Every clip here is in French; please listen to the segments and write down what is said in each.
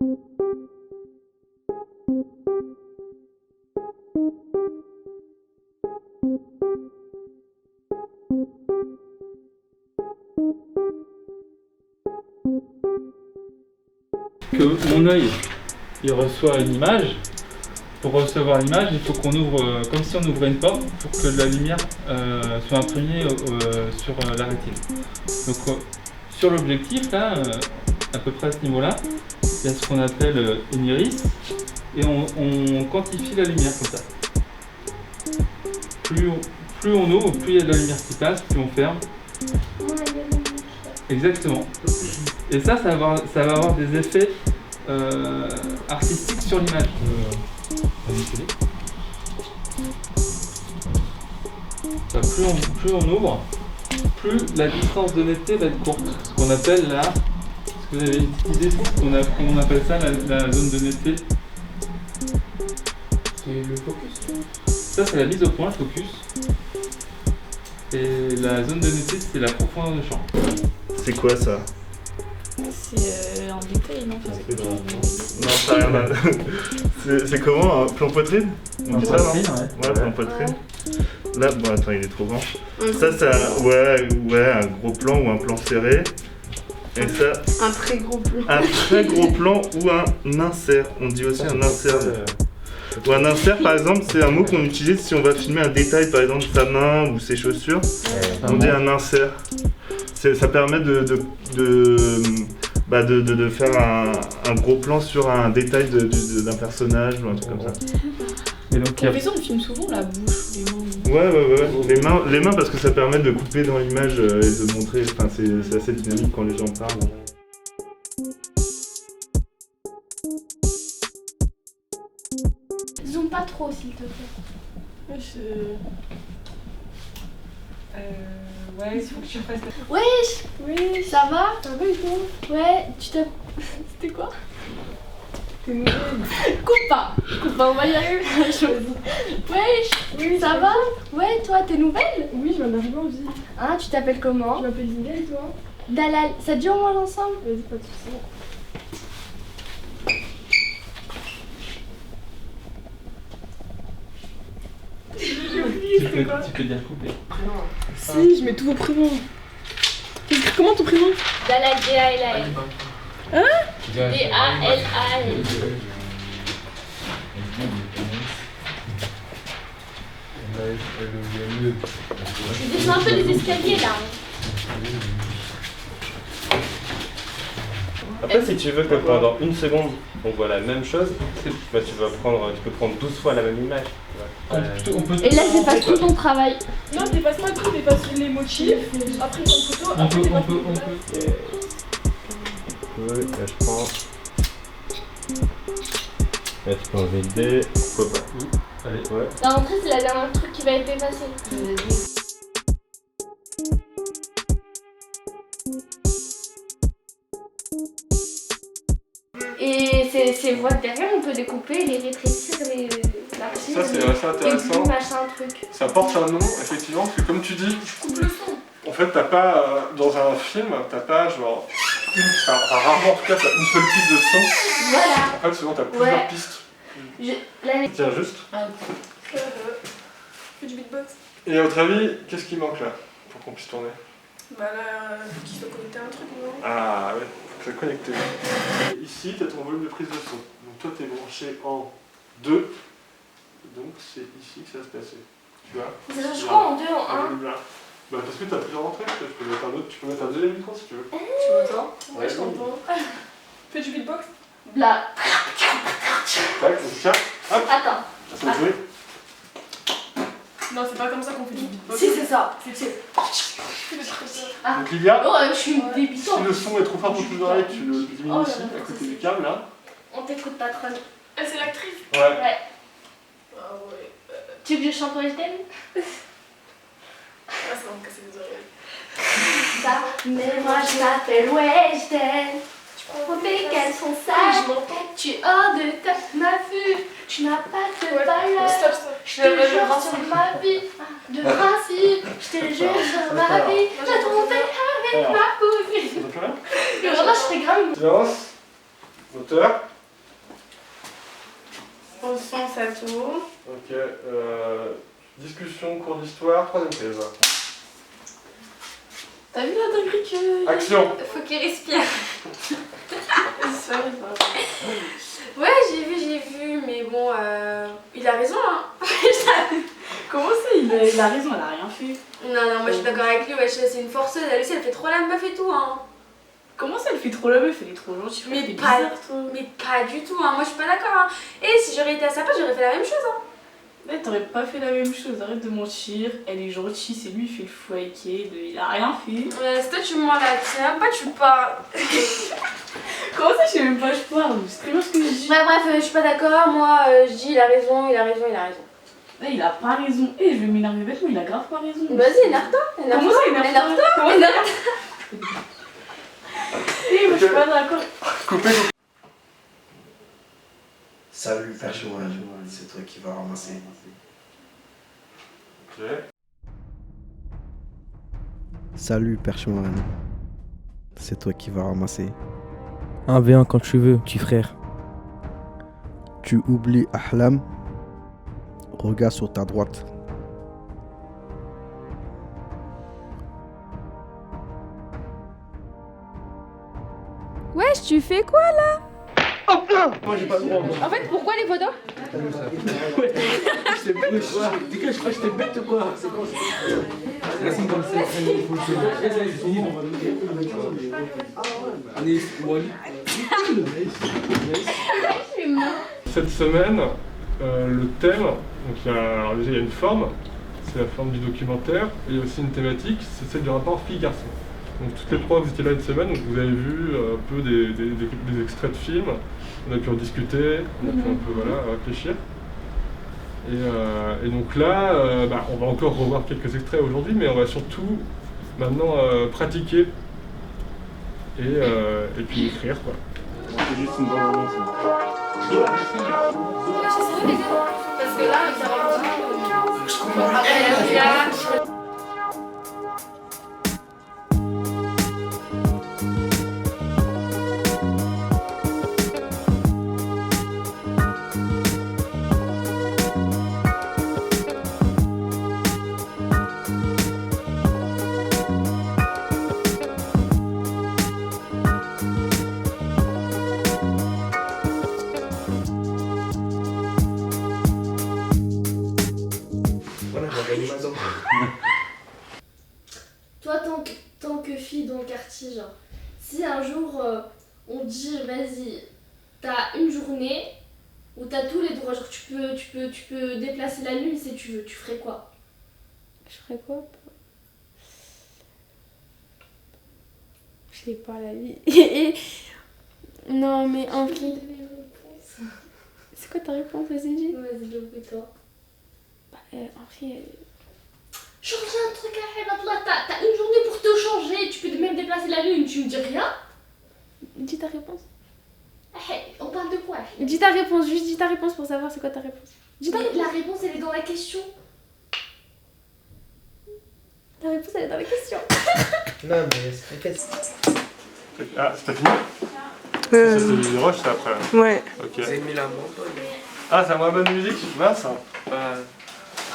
Que mon œil il reçoit une image. Pour recevoir l'image, il faut qu'on ouvre comme si on ouvrait une porte pour que la lumière soit imprégnée sur la rétine. Donc sur l'objectif là, à peu près à ce niveau-là, il y a ce qu'on appelle une iris et on quantifie la lumière comme ça. Plus on ouvre, plus il y a de la lumière qui passe, plus on ferme. Exactement. Et ça va avoir des effets artistiques sur l'image. Plus on ouvre, plus la distance de netteté va être courte. Ce qu'on appelle là, est-ce que vous avez une petite idée on appelle ça la zone de netteté? C'est le focus. Ça c'est la mise au point, le focus. Et la zone de netteté c'est la profondeur de champ. C'est quoi ça? C'est en détail, non? Non, ça n'a rien à... C'est comment? Un plan poitrine? On dit ça, non? Ouais, plan poitrine. Là, bon attends, il est trop grand. Ça c'est un gros plan ou un plan serré. Et ça... Un très gros plan. Un très gros plan ou un insert. On dit aussi un insert. Ou un insert par exemple, c'est un mot qu'on utilise si on va filmer un détail, par exemple sa main ou ses chaussures. On dit un insert. Ça permet de faire un gros plan sur un détail d'un personnage ou un truc comme ça. Et donc, Mais ça, on filme souvent la bouche, les mains. Ouais. Les mains parce que ça permet de couper dans l'image et de montrer. Enfin, c'est assez dynamique quand les gens parlent. Zoom pas trop, s'il te plaît. Ouais, il faut que tu fasses. Wesh! Oui, Ça va? ça va et toi? Ouais, tu t'as... C'était quoi? T'es nouvelle. Coupe pas, on va y arriver. Wesh! Oui, Ça va? Ouais, toi, t'es nouvelle? Oui, je viens d'arriver en ville. Hein, tu t'appelles comment? Je m'appelle Lina et toi? Dalal. Ça te dit on mange ensemble? Vas-y, pas de soucis. tu peux dire couper. Si, je mets tous vos prénoms. Comment ton prénom? Dalal, D-A-L-A-L. Hein? D-A-L-A-L. Tu descends un peu les escaliers là. Après, si tu veux que pendant une seconde on voit la même chose, bah, tu peux prendre 12 fois la même image. Et là, c'est pas tout ton travail. Non, dépasse pas tout, dépasse les motifs. Après, ton photo. On peut. Là, je prends. Là, tu peux enlever le dé. Pourquoi pas? Allez, ouais. La rentrée, c'est la dernière truc qui va être effacé. Et ces voies derrière, on peut découper, les rétrécir, les largir. Ça, c'est assez intéressant. Machin, truc. Ça porte un nom, effectivement, parce que comme tu dis, Je coupe le son. en fait, t'as pas, dans un film, t'as pas genre, rarement en tout cas, t'as une seule piste de son. Voilà. En fait, souvent, t'as plusieurs Ouais. pistes. Là, Tiens, juste. Fais du beatbox. Et à votre avis, qu'est-ce qui manque là, pour qu'on puisse tourner? Bah là, faut qu'il soit connecté à un truc, non? Ah ouais, faut que ça connecté. Ici, t'as ton volume de prise de son. Donc toi, t'es branché en 2. Donc c'est ici que ça va se passer. Tu vois? ça change quoi en 2, en 1? Bah parce que t'as plusieurs entrées, tu peux mettre un deuxième micro si tu veux. Tu m'entends? Ouais, je t'entends. Fais du beatbox. Là. Tac, donc tiens, hop, Attends. ça va jouer. Non, c'est pas comme ça qu'on fait du beatbox. Si, c'est ça. Donc Lilia, Oh, je suis si débutante. le son est trop fort pour tes oreilles, tu le diminues Oh là ici, là, à côté du câble là. On t'écoute, patronne. Ah, c'est l'actrice? Ouais. Ouais. Ah ouais. Tu veux que je chante pour Estelle? Ah, ça va me casser les oreilles. Ça, mais moi je m'appelle Weshden. Faut qu'elles sont sages. Tu es hors de ma vue. Tu n'as pas de valeur. Stop. Je te jure sur ma vie. De principe. Je te jure sur ma vie. J'ai trompé avec ma cousine. Ça va plus rien? Et vraiment, je serais grave. Silence. Moteur. Au son, ça tourne. Ok. Discussion, cours d'histoire, troisième thèse. T'as vu la dinguerie que... Action. Faut qu'il respire. Ça arrive pas. Ouais, j'ai vu, mais bon, il a raison, hein. Comment ça, il a raison, elle a rien fait. Non, moi je suis d'accord avec lui, wesh, c'est une forceuse, elle aussi, elle fait trop la meuf et tout, hein. Comment ça, elle fait trop la meuf, elle est trop gentille. Mais t'es pas- bizarre, toi. Mais pas du tout, hein, moi je suis pas d'accord, hein. Et si j'aurais été à sa place, j'aurais fait la même chose, hein. Mais t'aurais pas fait la même chose, arrête de mentir. Elle est gentille, c'est lui, il fait le fou avec elle, il a rien fait. C'est toi, tu mens là, tu sais même pas, tu parles. Comment ça, je sais même pas, je parle, c'est très bien ce que je dis. Ouais, bref, je suis pas d'accord, moi je dis il a raison. Là, il a pas raison. Je vais m'énerver bêtement, il a grave pas raison. Vas-y, énerve-toi. Comment ça, énerve-toi? Comment ça? Moi, je suis pas d'accord. Salut Perchouane, c'est toi qui vas ramasser. Ok. Salut Perchouane, c'est toi qui vas ramasser. 1v1 quand tu veux, petit frère. Tu oublies Ahlam, regarde sur ta droite. Wesh, tu fais quoi là? Moi j'ai pas le droit. En fait, pourquoi les photos? Je t'ai bête ou quoi? Dégage, je crois que je t'ai bête ou quoi? C'est quoi? Racine comme ça, il faut le faire. Allez, Wally. Cette semaine, le thème, donc alors déjà il y a une forme, c'est la forme du documentaire, et il y a aussi une thématique, c'est celle du rapport fille-garçon. Donc toutes les trois vous étiez là une semaine, donc vous avez vu un peu des extraits de films, on a pu en discuter, on a pu un peu voilà, réfléchir. Et donc là, on va encore revoir quelques extraits aujourd'hui, mais on va surtout maintenant pratiquer et puis écrire quoi. C'est juste une bonne annonce. Parce que là, ça va pas. Toi, tant que fille dans le quartier, genre, si un jour on te dit, vas-y, t'as une journée où t'as tous les droits, genre tu peux déplacer la lune si tu veux, tu ferais quoi? Je ferais quoi? Je sais pas, la vie. Non, mais en vrai. C'est quoi ta réponse? Vas-y, dis. Vas-y, le toi. En vrai. Changer un truc à toi, t'as une journée pour te changer, tu peux même déplacer la lune, tu me dis rien? Dis ta réponse. On parle de quoi? Dis ta réponse, juste dis ta réponse pour savoir c'est quoi ta réponse. Dis ta réponse. La réponse, elle est dans la question. La réponse, elle est dans la question. Non mais c'est Ah, c'est pas fini? Ça c'est du rush ça après. Ouais. Ok. Vous avez mis la montre. Ah, c'est la moins bonne musique? Mince.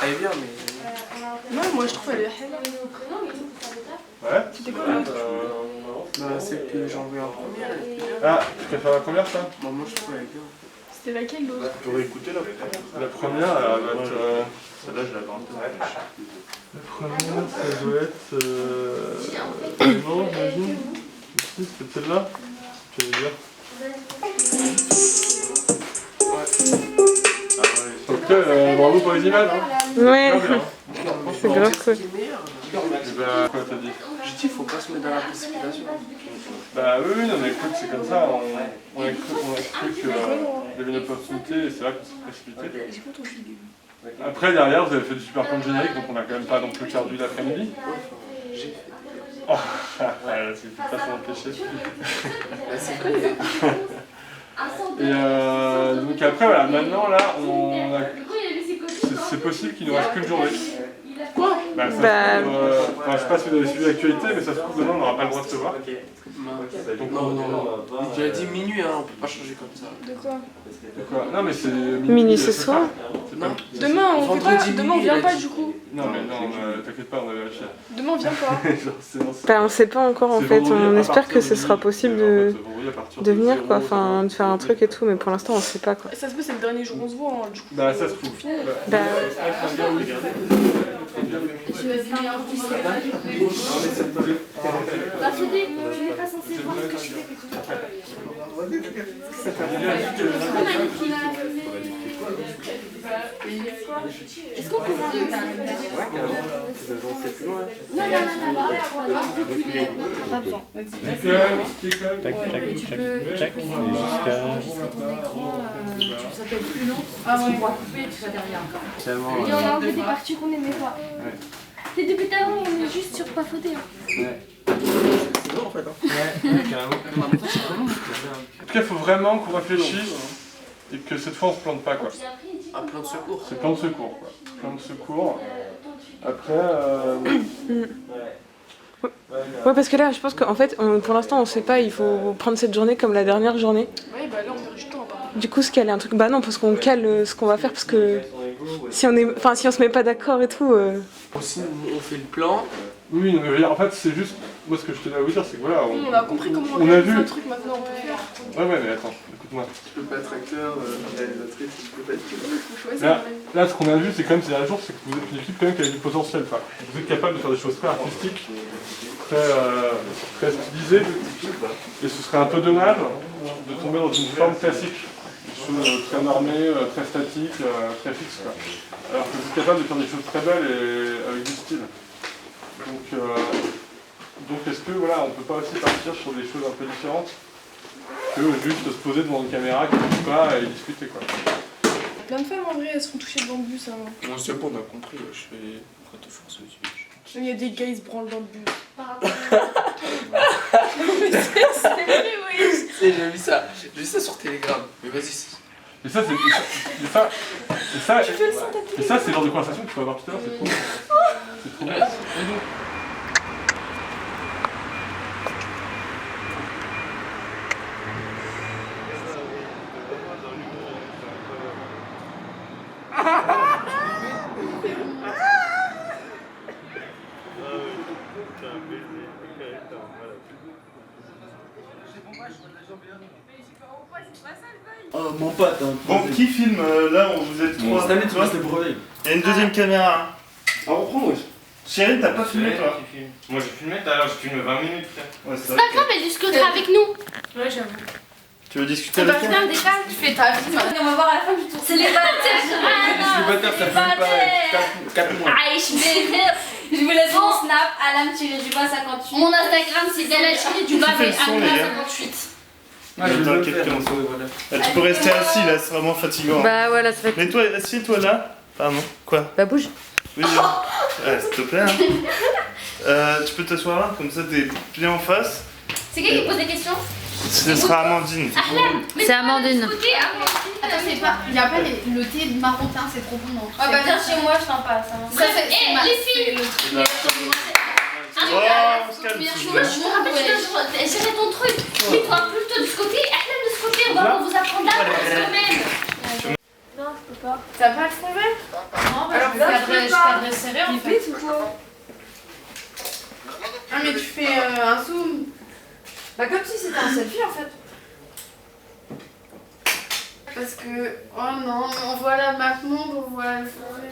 Elle est bien mais... Non, moi je trouve elle est belle. Ouais. C'était quoi celle que j'ai envoyée en première. Ah, tu préfères la première ça? Moi je trouve elle est bien. C'était laquelle l'autre? Tu aurais écouté la première? La première, elle va être. Celle-là, je l'avais en tête. La première, ça doit être. Non, j'imagine. Si, c'est celle-là? Tu veux dire? Ok, bravo pour les images. Hein. Ouais. Bien, C'est grave cool. Bah, quoi t'as dit? J'ai dit faut pas se mettre dans la précipitation. Bah oui, non mais écoute, c'est comme ça, on a cru qu'il y avait une opportunité et c'est là qu'on s'est précipité. Après derrière vous avez fait du super plan de générique donc on a quand même pas non plus perdu l'après-midi. Oh, c'est pas s'en empêcher. Et donc après voilà, maintenant là c'est possible qu'il nous reste qu'une journée. Quoi? Bah, ça se trouve, je sais pas si vous avez suivi l'actualité, mais ça se trouve demain on n'aura pas le droit de se voir. Donc, non. Il a dit minuit, hein, on peut pas changer comme ça. De quoi? Non, mais c'est. Minuit ce soir. Demain, on fait pas. Demain, on vient pas du coup. Non, mais non, t'inquiète pas, on a vérifié. Demain, on vient pas. Bah, on sait pas encore en fait. On espère que ce sera possible de venir quoi, enfin de faire un truc et tout, mais pour l'instant on sait pas quoi. Ça se peut, c'est le dernier jour on se voit. Hein, du coup. Bah, ça se trouve. Bah, Bah, Fodé, tu n'es pas censé voir ce que je fais. Est-ce qu'on peut voir Ça peut être plus long. Ah ouais, couper, tu vas derrière. Et on a enlevé des parties qu'on n'aimait pas. Et depuis tout à l'heure, on est juste sur pas Fodé. C'est bon en fait. Ouais, carrément. En tout cas, il faut vraiment qu'on réfléchisse et que cette fois on se plante pas quoi. Un plan de secours. C'est plan de secours quoi. Plan de secours. Après. ouais, parce que là, je pense qu'en fait, pour l'instant, on sait pas. Il faut prendre cette journée comme la dernière journée. Ouais, bah là, on perd du temps. Du coup, se caler un truc. Bah non, parce qu'on cale ce qu'on va faire, parce que si on se met pas d'accord et tout. Aussi, on fait le plan. Oui, non, mais en fait, c'est juste. Moi, ce que je tenais à vous dire, c'est que voilà. On a compris comment on a vu un truc maintenant. On peut faire. Ouais, mais attends, écoute-moi. Tu peux pas être acteur, réalisatrice, tu peux pas être. Là, ce qu'on a vu, c'est quand même ces derniers jours, c'est que vous êtes une équipe quand même qui a du potentiel. Quoi. Vous êtes capable de faire des choses très artistiques, très stylisées, et ce serait un peu dommage de tomber dans une forme classique, une chose très normée, très statique, très fixe. Quoi. Alors que vous êtes capable de faire des choses très belles et avec du style. Donc est-ce que voilà, on peut pas aussi partir sur des choses un peu différentes que juste se poser devant une caméra qui ne bouge pas et discuter quoi. Plein de femmes en vrai, elles seront touchées devant le bus. Hein. Non, c'est bon, on a compris, je fais pas de force au Il y a des gars, ils se branlent dans le bus. C'est vrai, oui. J'ai vu ça sur Telegram. Mais vas-y. Et ça, c'est le genre de conversation que tu peux avoir tout à l'heure, c'est trop bien. C'est trop bien. Oh mon pote hein. Bon, qui filme là où vous êtes trois? Cette année, tu vois, c'est le brevet. Il y a une deuxième caméra. On reprend, wesh. Chérie, t'as pas filmé toi? Moi j'ai filmé tout à l'heure, j'ai filmé 20 minutes. Ouais, C'est pas grave, elle discutera avec nous. Ouais, j'avoue. Tu veux discuter Bah, avec elle? viens, décale. Tu fais ta vie, maintenant on va voir à la fin du tour. C'est les bâtards. Célibataire, ça fait pas 4 mois. Aïe, je vous laisse mon snap, Alam-du-bas58. Mon Instagram, c'est Della-du-bas, mais Alam-58. Attends, quelqu'un. Tu peux rester assis là, c'est vraiment fatigant. Bah voilà, ça fait. Mais toi, assieds-toi là. Pardon, quoi? Bah bouge. Oui, s'il te plaît. Hein. Tu peux t'asseoir là, comme ça t'es bien en face. C'est qui pose des questions? Ce sera Amandine. C'est Amandine. Attends, c'est pas. Il y a pas le thé marocain, c'est trop bon. Non. Ah bah viens chez moi, je t'en passe. Les filles. Oh, on se calme, s'il vous plaît. Je te rappelle, gérer ton truc. Mais toi, plutôt de ce côté, Ahlam de ce côté, on va vous apprendre là quand même. Non, je peux pas. T'as pas le convert? Non, bah, Alors, je perdrais serré en fait. Ah, mais tu fais un zoom. Bah, comme si c'était un selfie en fait. Parce que. Oh non, on voit la map monde, on voit le forêt.